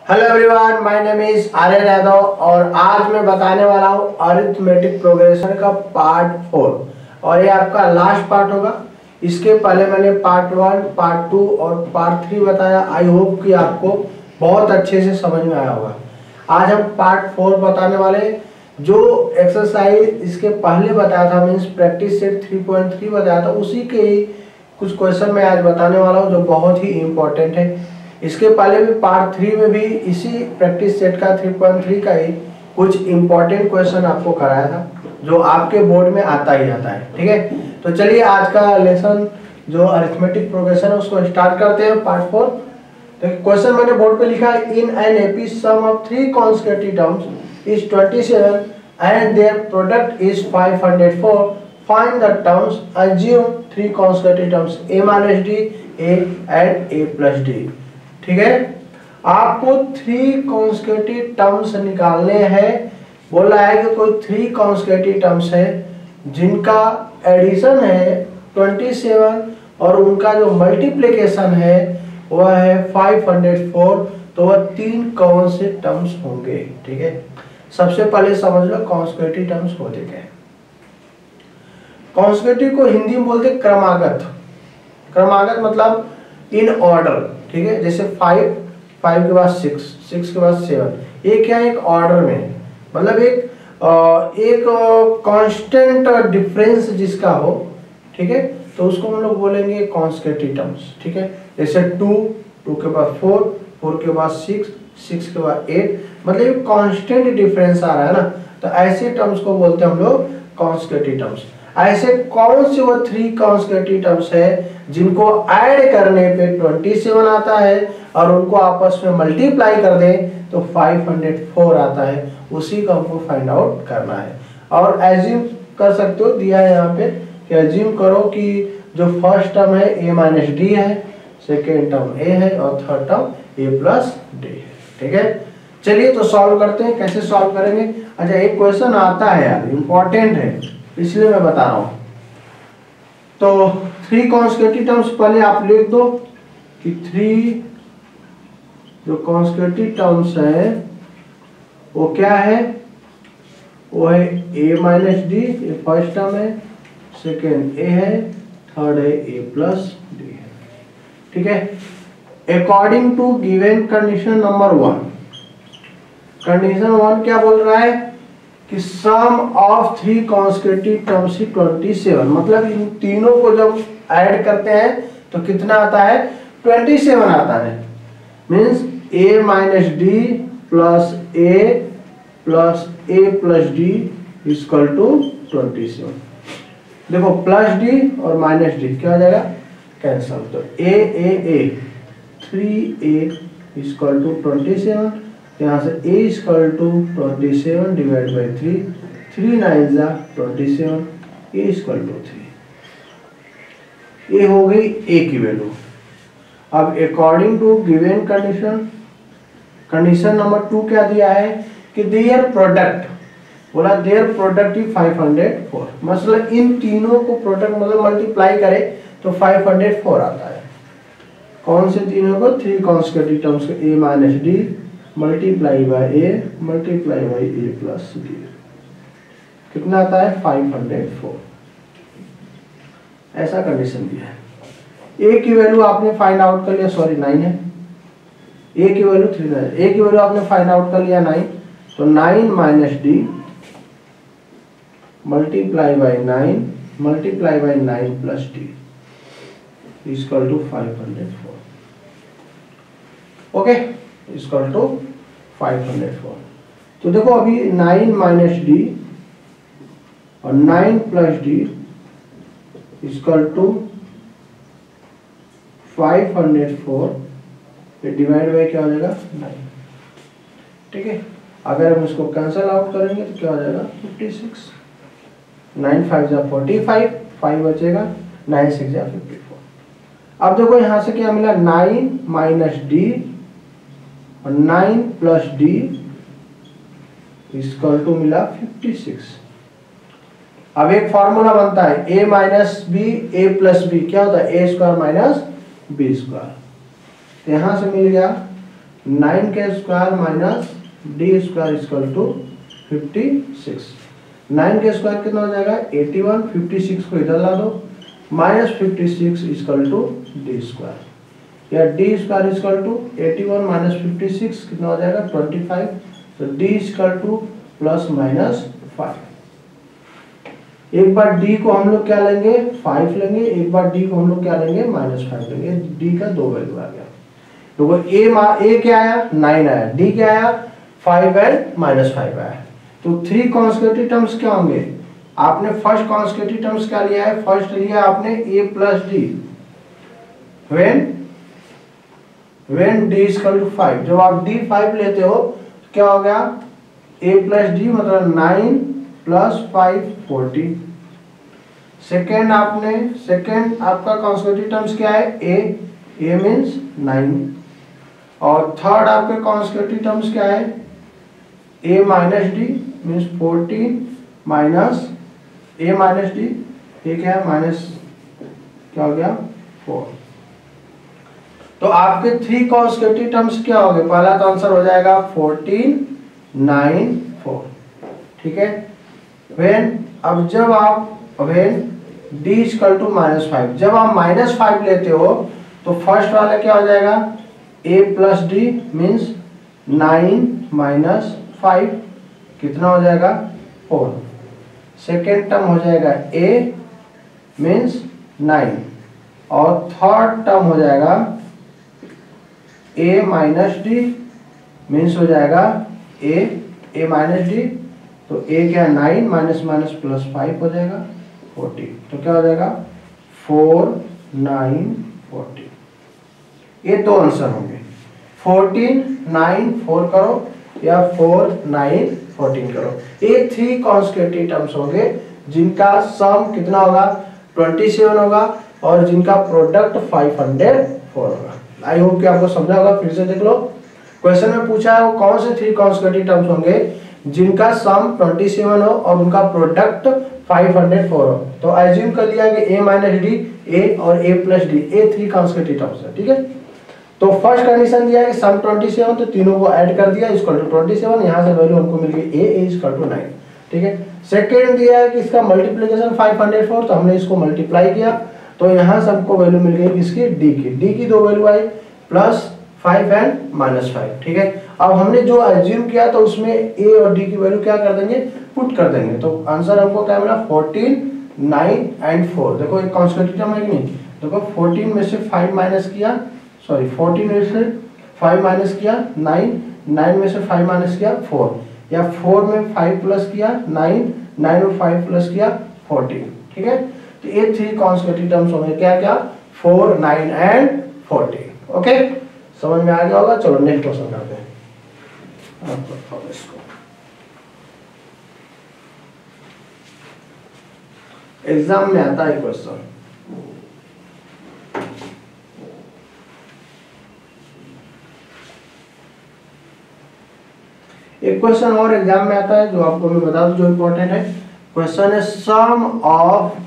Hello everyone, my name is Aryan Yadav और आज मैं बताने वाला हूँ अरिथमेटिक प्रोग्रेशन का पार्ट 4 और ये आपका लास्ट पार्ट होगा। इसके पहले मैंने पार्ट 1, पार्ट 2 और पार्ट 3 बताया। आई होप कि आपको बहुत अच्छे से समझ में आया होगा। आज हम पार्ट 4 बताने वाले। जो एक्सरसाइज इसके पहले बताया था, मीन्स प्रैक्टिस सेट 3.3 बताया था, उसी के ही कुछ क्वेश्चन मैं आज बताने वाला हूँ जो बहुत ही इम्पोर्टेंट है। इसके पहले भी पार्ट 3 में भी इसी प्रैक्टिस सेट का 3.3 का ही कुछ इंपॉर्टेंट क्वेश्चन आपको कराया था जो आपके बोर्ड में आता ही आता है। ठीक है, तो चलिए आज का लेसन जो अरिथमेटिक प्रोग्रेशन है उसको स्टार्ट करते हैं। पार्ट 4 तो क्वेश्चन मैंने बोर्ड पे लिखा है, इन an AP some of 3 consecutive terms is 27 and their product is 504। Find the terms, assume 3 consecutive terms a minus d, a and a plus d। ठीक है, आपको 3 कॉन्सेक्यूटिव टर्म्स निकालने हैं। बोल रहा है कि कोई 3 कॉन्सेक्यूटिव टर्म्स है जिनका एडिशन है 27 और उनका जो मल्टीप्लिकेशन है वह है 504। तो वह 3 कौन से टर्म्स होंगे। ठीक है, सबसे पहले समझ लो कॉन्सेक्यूटिव टर्म्स होते क्या है। कॉन्सेक्यूटिव को हिंदी में बोलते क्रमागत। क्रमागत मतलब इन ऑर्डर। ठीक है, जैसे 5 के बाद 6 के बाद 7, ये क्या है, एक ऑर्डर में, मतलब एक कांस्टेंट डिफरेंस जिसका हो। ठीक है, तो उसको हम लोग बोलेंगे कॉन्सेक्यूटिव टर्म्स। ठीक है, जैसे 2 के बाद 4 के बाद 6 के बाद 8, मतलब कांस्टेंट डिफरेंस आ रहा है ना, तो ऐसे टर्म्स को बोलते हैं हम लोग कॉन्सेक्यूटिव टर्म्स। ऐसे कौन से वो 3 कॉन्सेक्यूटिव टर्म्स है जिनको ऐड करने पे 27 आता है और उनको आपस में मल्टीप्लाई कर दें तो 504 आता है, उसी को हमको फाइंड आउट करना है। और एज्यूम कर सकते हो, दिया है यहाँ पे कि एज्यूम करो कि जो फर्स्ट टर्म है a माइनस डी है, सेकेंड टर्म a है और third term a plus D है। ठीक है, चलिए तो सॉल्व करते हैं। कैसे सॉल्व करेंगे? अच्छा, एक क्वेश्चन आता है यार, इम्पोर्टेंट है इसलिए मैं बता रहा हूं। तो 3 कॉन्सेक्यूटिव टर्म्स पहले आप लिख दो कि 3 जो कॉन्सेक्यूटिव टर्म्स है वो क्या है, वो है a माइनस डी, ये फर्स्ट टर्म है, सेकेंड a है, थर्ड है a प्लस डी है। ठीक है, according to given condition number 1, condition 1 क्या बोल रहा है कि सम ऑफ 3 कॉन्सेक्यूटिव टर्म्स ही 27, मतलब इन तीनों को जब ऐड करते हैं तो कितना आता है, 27 आता है। Means a minus D plus a plus a plus D equal to 27। देखो प्लस डी और माइनस डी क्या हो जाएगा, कैंसल। तो a 3a इक्वल टू 27, यहाँ से a equal to 27 divide by 3 9 जा 27, a इक्वल टू 3। ये हो गई a की वैल्यू। अब according to given condition, condition number 2 क्या दिया है कि देयर प्रोडक्ट, बोला देयर प्रोडक्ट ही 504, मतलब इन तीनों को प्रोडक्ट मतलब मल्टीप्लाई करे तो 504 आता है। कौन से तीनों को, 3 कॉन्सेक्यूटिव टर्म्स को, a minus D multiply bye a multiply by a plus D, कितना आता है 504। ऐसा कंडीशन दिया है। a की वैल्यू आपने फाइंड आउट कर लिया, सॉरी 9 है, a की वैल्यू 3 है, a की वैल्यू आपने फाइंड आउट कर लिया 9, तो 9 minus D multiply by 9 multiply by 9 plus D equal to 504। Okay, equal to 504। तो देखो अभी 9 माइनस डी और 9 plus D equal to 504, divide by क्या हो जाएगा 9। ठीक है, अगर हम इसको कैंसल आउट करेंगे तो क्या हो जाएगा 56, 9 5 जा 45, 5 बचेगा, 9 6 जा 54। अब देखो यहाँ से क्या मिला, 9 माइनस डी और 9 प्लस डी इक्वल टू मिला 56। अब एक फॉर्मूला बनता है a minus B A plus B, क्या होता है a square minus B square. यहाँ से मिल गया 9 minus D square equal to 56। 9 का स्क्वायर कितना हो जाएगा 81, 56 को इधर ला दो, minus 56 equal to D square, या D square equal to 81 minus 56 कितना हो जाएगा 25। तो D equal to plus minus 5। एक बार डी को हम लोग क्या लेंगे 5 लेंगे, एक बार डी को हम लोग क्या लेंगे -5 लेंगे। डी का 2 वैल्यू आ गया। तो ए क्या आया 9 आया, डी क्या आया 5 एंड -5 आया। तो 3 कॉन्सेक्यूटिव टर्म्स क्या होंगे, आपने फर्स्ट कॉन्सेक्यूटिव टर्म्स क्या लिया है, फर्स्ट लिया आपने a plus D when d equal to 5। जब आप d 5 लेते हो तो क्या हो गया a प्लस डी मतलब 9 प्लस 5 40। सेकेंड आपका कॉन्सेक्यूटिव टर्म्स क्या है a मींस 9, और थर्ड आपके कॉन्सेक्यूटिव टर्म्स क्या है a minus D means 14 minus a minus D, ये क्या है माइनस क्या हो गया 4। तो आपके 3 कॉन्सेक्यूटिव टर्म्स क्या हो गए, पहला तो आंसर हो जाएगा 14 9 4, ठीक है। अब जब आप d इक्वल टू -5, जब आप -5 लेते हो तो फर्स्ट वाला क्या हो जाएगा a plus D means 9 minus 5 कितना हो जाएगा 4। सेकेंड टर्म हो जाएगा a मीन्स 9, और थर्ड टर्म हो जाएगा a माइनस डी मीन्स हो जाएगा a माइनस डी, तो a क्या 9 माइनस माइनस प्लस 5 हो जाएगा 40। तो क्या हो जाएगा 4 9 40। ये 2 आंसर होंगे, 14 9 4 करो या 4 9 14 करो। ये 3 कॉन्सेक्यूटिव टर्म्स होंगे जिनका सम कितना होगा 27 होगा और जिनका प्रोडक्ट 504 होगा। आई होप कि आपको समझा होगा। फिर से देख लो, क्वेश्चन में पूछा है वो कौन से 3 कॉन्सेक्यूटिव टर्म्स होंगे जिनका सम 27 हो और उनका प्रोडक्ट 504 हो। तो अज्यूम कर लिया कि a माइनस डी a और a प्लस डी, ये 3 कॉन्सेक्यूटिव टर्म्स है, ठीक है। तो फर्स्ट कंडीशन दिया है कि सम 27, तो तीनों को ऐड कर दिया इक्वल टू 27, यहाँ से वैल्यू हमको मिल गई a इक्वल टू 9, ठीक है। सेकेंड दिया है कि इसका मल्टीप्लिकेशन 504, तो हमने इसको मल्टीप्लाई किया, तो यहाँ से हमको वैल्यू मिल गई किसकी d की 2 वैल्यू आई +5 एंड -5, ठीक है। अब हमने जो अज्यूम किया तो उसमें a और d की वैल्यू क्या कर देंगे पुट कर देंगे, तो आंसर हमको क्या मिला 14 9 एंड 4। देखो एक कॉन्सेक्यूटिव टर्म है कि नहीं, देखो 14 में से 5 माइनस किया, सॉरी 14 में से 5 माइनस किया 9, 9 में से 5 माइनस किया 4, या 4 में 5 प्लस किया 9, 9 में 5 प्लस किया 14, ठीक है। तो ये 3 कॉन्सेक्यूटिव टर्म्स होंगे क्या क्या 4 9 एंड 14। ओके, समझ में आ गया होगा। चलो नेक्स्ट क्वेश्चन करते हैं। इसको एग्जाम में आता है क्वेश्चन, एक क्वेश्चन और एग्जाम में आता है जो आपको मैं बता दूं जो इंपॉर्टेंट है। क्वेश्चन है sum of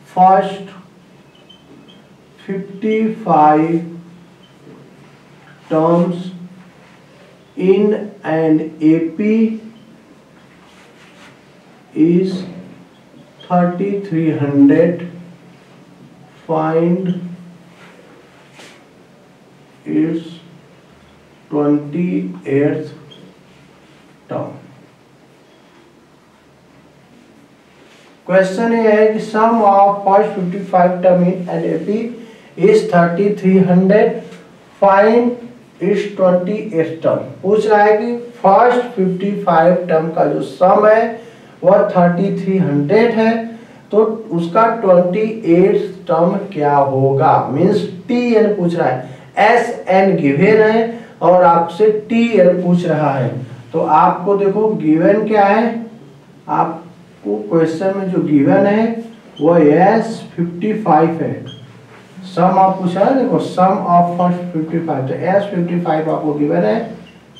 first 55 terms in an AP is 3300, find its 28th term। Question ये है कि sum of first 55 term in an AP is 3300, find its 28th term. पूछ रहा है कि फर्स्ट 55 टर्म का जो सम है वह 3300 है, तो उसका 28th टर्म क्या होगा, मींस TN पूछ रहा है, SN गिवन है और आपसे TN पूछ रहा है। तो आपको देखो गिवन क्या है, आपको क्वेश्चन में जो गिवन है वो S55 है। सम आप पूछा है, देखो सम ऑफ फर्स्ट 55, तो S55 आपको गिवन है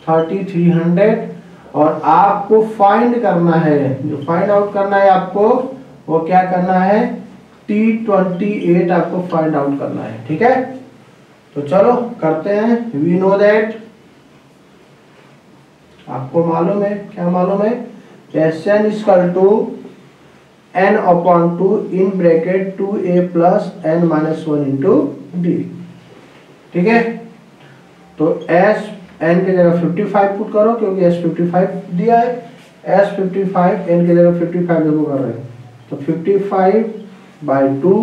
3300, और आपको फाइंड करना है, जो फाइंड आउट करना है आपको वो क्या करना है T28 आपको फाइंड आउट करना है, ठीक है। तो चलो करते हैं। वी नो दैट, आपको मालूम है, क्या मालूम है, Sn equal to n upon 2 in bracket 2a plus n minus 1 into D. ठीक है, तो s n की जगह 55 पुट करो क्योंकि s 55 दिया है, s 55 n की जगह 55 देखो कर रहे हैं, तो 55/2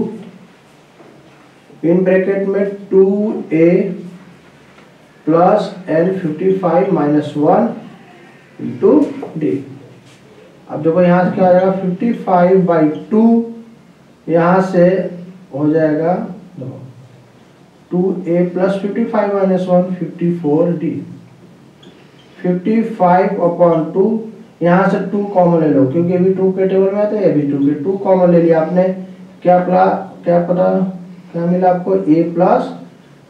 इन ब्रैकेट में 2a plus n 55 minus 1 into D. अब देखो यहाँ से क्या आ जाएगा, 55/2 यहाँ से हो जाएगा 2a प्लस 55 माइनस 1 54d। 55/2 यहाँ से 2 कॉमन ले लो क्योंकि अभी 2 के टेबल में आता है, अभी 2 के 2 कॉमन ले लिया आपने, क्या मिला आपको, a प्लस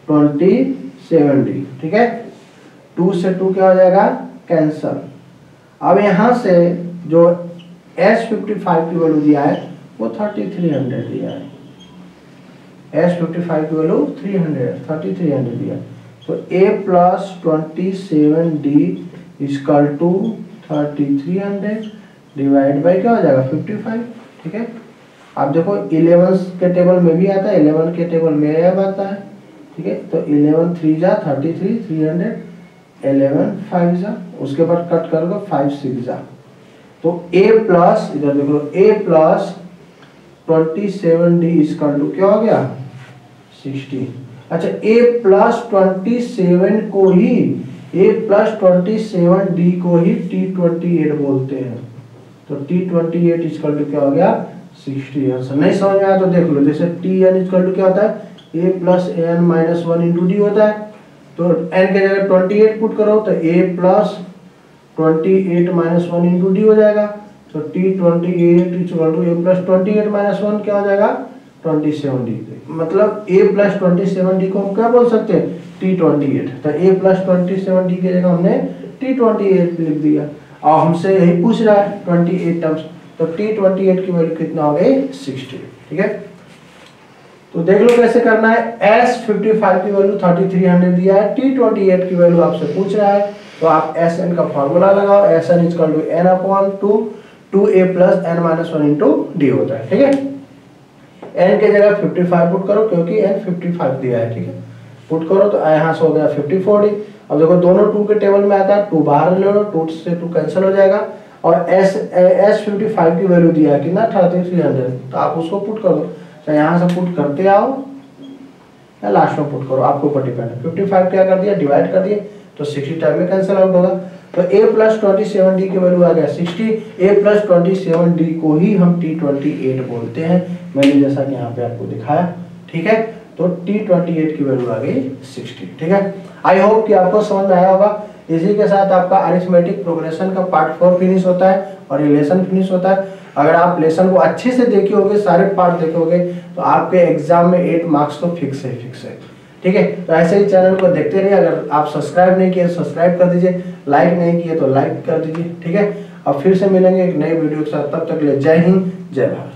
27d। ठीक है, 2 से 2 क्या हो जाएगा, कैंसल। अब यहाँ से जो S55 की वैल्यू दिया है वो 3300 दिया है, S55 की वैल्यू 3300 दिया है, तो a plus 27d equal to 3300 divide by क्या हो जाएगा 55। ठीक है, आप देखो 11 के टेबल में भी आता है, 11 के टेबल में अब आता है। ठीक है, तो 11 3 जा 33, 300, 11 5 जा, उसके बाद कट कर दो 5 6 जा, तो a प्लस, इधर देख लो, a plus 27d equal to क्या हो गया 60। अच्छा, a प्लस 27 को ही, a प्लस 27d को ही T28 बोलते हैं, तो T28 इक्वल टू क्या हो गया 60। आंसर नहीं समझ में आया तो देख लो, जैसे Tn इक्वल टू क्या होता है, a plus an minus 1 into D होता है, तो n के जगह 28 पुट करो तो a plus 28 minus 1 into D हो जाएगा, तो T28 equal to a plus 28 minus 1 क्या हो जाएगा 27d। मतलब a प्लस 27d को हम क्या बोल सकते हैं, T28, तो a प्लस 27d की जगह हमने T28 लिख दिया, और हमसे यही पूछ रहा है 28 टर्म्स, तो T28 की वैल्यू कितना हो गई 60। ठीक है, तो देख लो कैसे करना है। S55 की वैल्यू 3300 दिया है, T28 की वैल्यू आपसे पूछ रहा है, तो आप Sn का फॉर्मूला लगाओ, Sn equal to n upon 2a plus n minus 1 into D होता है। ठीक है, n के जगह 55 पुट करो क्योंकि n 55 दिया है। ठीक है, पुट करो तो यहाँ से हो गया 54d। अब देखो दोनों 2 के टेबल में आता है, 2 बाहर ले लो, 2 से 2 कैंसिल हो जाएगा, और S55 की वैल्यू दिया है कितना 3300, तो आप उसको पुट कर दो, तो यहाँ से पुट करते आओ या लास्ट में पुट करो, आपके ऊपर डिपेंड है। 55 क्या कर दिया, डिवाइड कर दिए, तो 60 टाइम में कैंसिल आउट होगा, तो a प्लस 27d की वैल्यू आ गया 60। a प्लस 27d को ही हम T28 बोलते हैं, मैंने जैसा कि यहाँ पे आपको दिखाया। ठीक है, तो T28 की वैल्यू आ गई 60। ठीक है, आई होप कि आपको समझ में आया होगा। इसी के साथ आपका अरिथमेटिक प्रोग्रेशन का पार्ट 4 फिनिश होता है और ये लेसन फिनिश होता है। अगर आप लेसन को अच्छे से देखे होगे, सारे पार्ट देखे होगे, तो आपके एग्जाम में 8 मार्क्स तो फिक्स है। ठीक है, तो ऐसे ही चैनल को देखते रहिए। अगर आप सब्सक्राइब नहीं किए तो सब्सक्राइब कर दीजिए, लाइक नहीं किए तो लाइक कर दीजिए। ठीक है, अब फिर से मिलेंगे एक नई वीडियो के साथ, तब तक के लिए जय हिंद जय भारत।